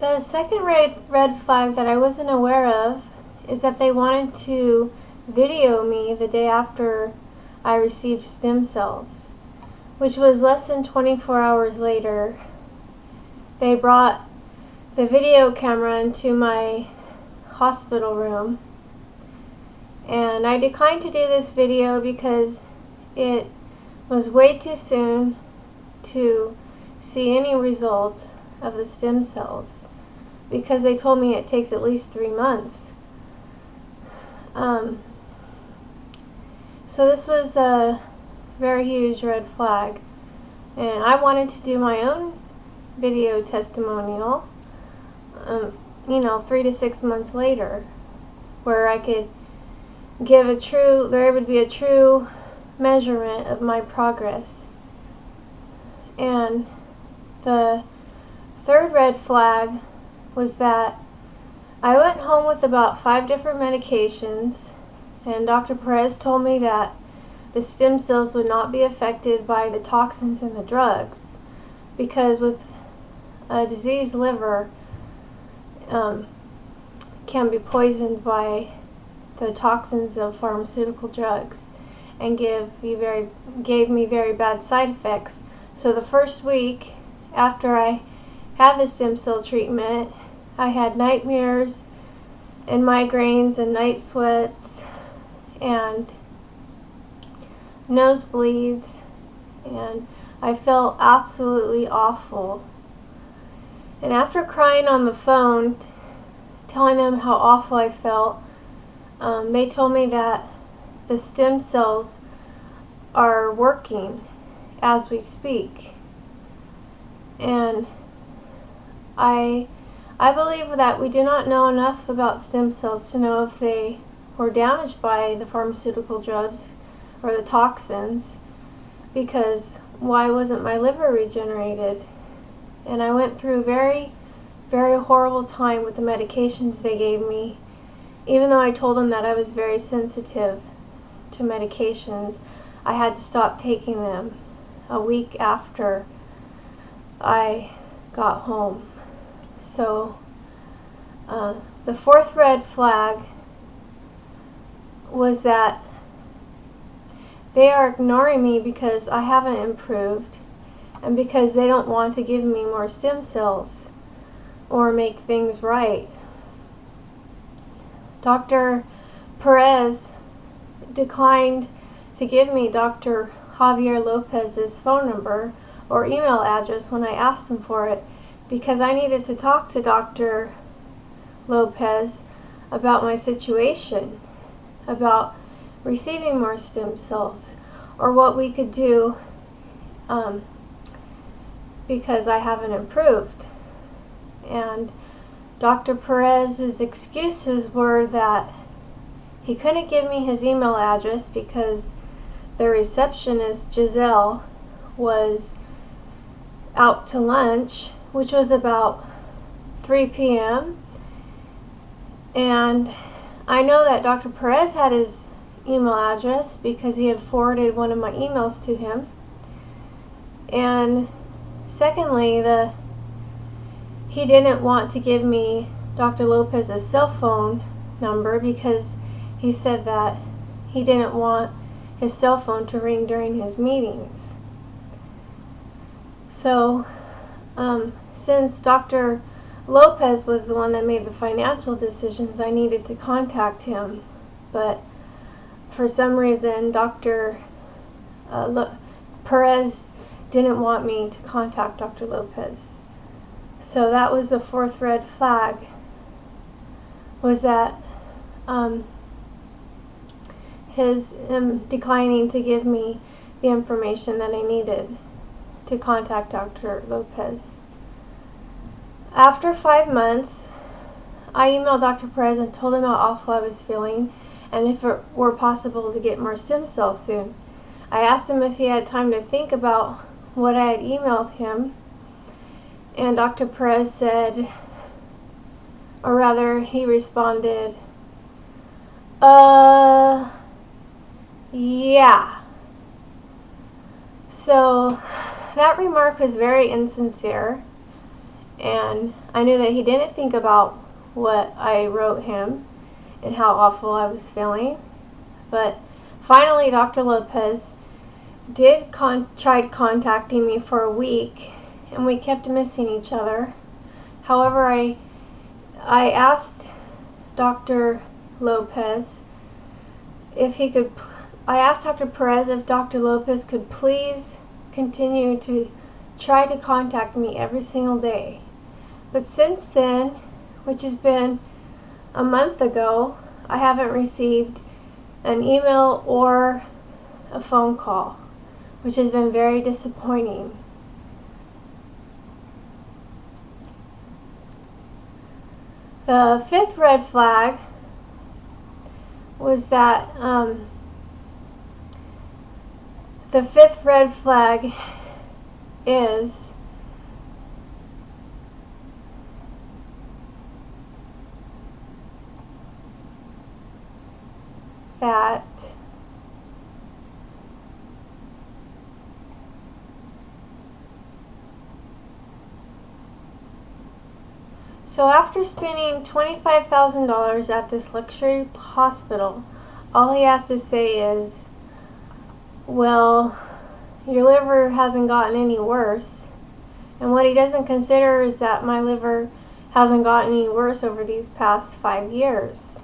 The second red flag that I wasn't aware of is that they wanted to video me the day after I received stem cells, which was less than 24 hours later. They brought the video camera into my hospital room, and I declined to do this video because it was way too soon to see any results of the stem cells, because they told me it takes at least 3 months. So this was a very huge red flag, and I wanted to do my own video testimonial 3 to 6 months later, where I could give there would be a true measurement of my progress. And the third red flag was that I went home with about 5 different medications, and Dr. Perez told me that the stem cells would not be affected by the toxins and the drugs, because with a diseased liver can be poisoned by the toxins of pharmaceutical drugs and gave me very bad side effects. So the first week after I had the stem cell treatment, I had nightmares and migraines and night sweats and nosebleeds, and I felt absolutely awful. And after crying on the phone, telling them how awful I felt, they told me that the stem cells are working as we speak. And I believe that we do not know enough about stem cells to know if they were damaged by the pharmaceutical drugs or the toxins, because why wasn't my liver regenerated? And I went through a very, very horrible time with the medications they gave me, even though I told them that I was very sensitive to medications. I had to stop taking them a week after I got home. So the fourth red flag was that they are ignoring me because I haven't improved, and because they don't want to give me more stem cells or make things right. Dr. Perez declined to give me Dr. Javier Lopez's phone number or email address when I asked him for it, because I needed to talk to Dr. Lopez about my situation, about receiving more stem cells, or what we could do because I haven't improved. And Dr. Perez's excuses were that he couldn't give me his email address because the receptionist, Giselle, was out to lunch, which was about 3 p.m. And I know that Dr. Perez had his email address because he had forwarded one of my emails to him. And secondly, he didn't want to give me Dr. Lopez's cell phone number because he said that he didn't want his cell phone to ring during his meetings. So since Dr. Lopez was the one that made the financial decisions, I needed to contact him. But for some reason, Dr. Perez didn't want me to contact Dr. Lopez. So that was the fourth red flag, was that his declining to give me the information that I needed to contact Dr. Lopez. After 5 months, I emailed Dr. Perez and told him how awful I was feeling and if it were possible to get more stem cells soon. I asked him if he had time to think about what I had emailed him, and Dr. Perez said, or rather he responded, yeah. So that remark was very insincere, And I knew that he didn't think about what I wrote him and how awful I was feeling. But finally, Dr. Lopez tried contacting me for a week, and we kept missing each other. However, I asked Dr. Lopez if he could. I asked Dr. Perez if Dr. Lopez could please continue to try to contact me every single day. But since then, which has been a month ago, I haven't received an email or a phone call, which has been very disappointing. The fifth red flag was that the fifth red flag is that so after spending $25,000 at this luxury hospital, all he has to say is, well, your liver hasn't gotten any worse. And what he doesn't consider is that my liver hasn't gotten any worse over these past 5 years.